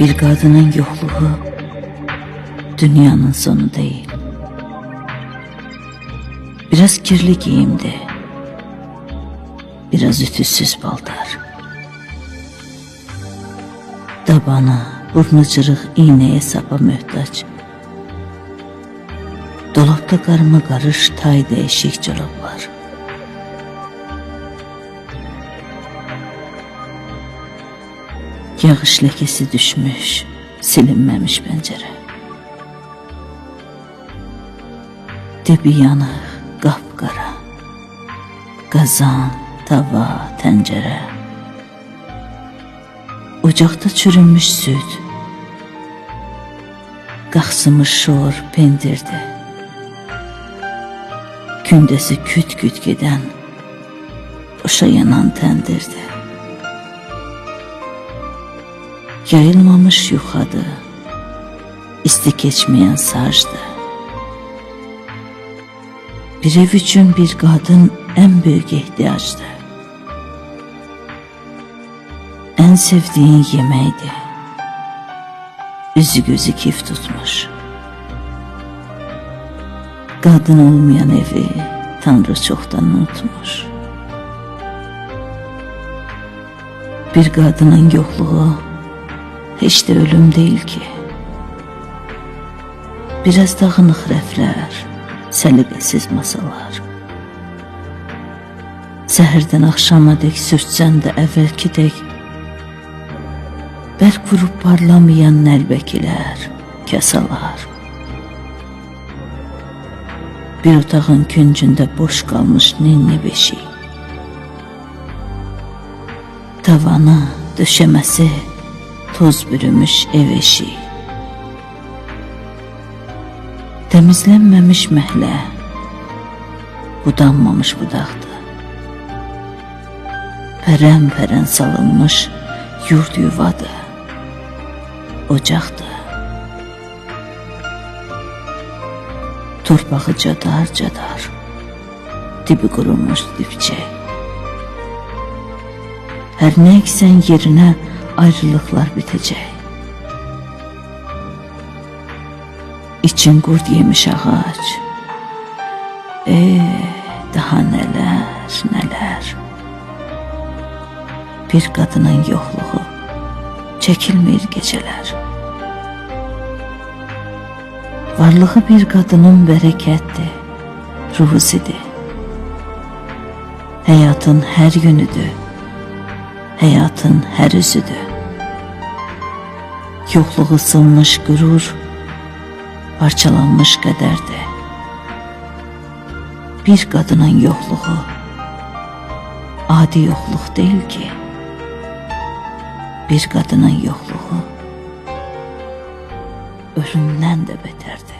Bir kadının yokluğu dünyanın sonu değil. Biraz kirli giyimdi, biraz ütüsüz paltar. Dabana, burnu cırıq iğneye sapa möhtaç. Dolapta karma karış tay değişik çoraplar. Yağış lekesi düşmüş, silinmemiş pencere. Dibi yanıq, qapqara. Qazan, tava, təncərə. Ocaqda çürümüş süd. Qaxsımış şor pendirdi. Gündəsi küt-küt gedən, boşa yanan təndirdi. Yayılmamış yuxadı, isti keçməyən sacdı. Bir ev üçün bir qadın ən böyük ehtiyacdı. Ən sevdiğin yeməkdi. Üzü gözü kif tutmuş. Qadın olmayan evi Tanrı çoxdan unutmuş. Bir qadının yokluğu hiç de ölüm değil ki. Biraz dağınıq rəflər, səliqəsiz masalar. Səhərdən axşama dek sürtsən də əvvəlki dek bərk vurub parlamayan nəlbəkilər, kasalar. Bir otağın küncündə boş qalmış ninni beşik. Tavanı, döşəməsi toz bürümüş ev eşiği. Temizlenmemiş məhlə, budanmamış budaqdı. Pərən-pərən salınmış yurd yuvadı, ocaqdı. Torpağı cadar-cadar, dibi qurumuş dibçək. Hər nə eksən yerinə ayrılıqlar bitəcək. İçin qurd yemiş ağac. Daha nələr, nələr. Bir qadının yoxluğu çəkilmir gecələr. Varlığı bir qadının bərəkətdir, ruzidir. Həyatın hər yönüdür, həyatın hər üzüdür. Yoxluğu sınmış qürur, parçalanmış qədərdir. Bir qadının yoxluğu adi yoxluq deyil ki. Bir qadının yoxluğu ölümdən də betərdir.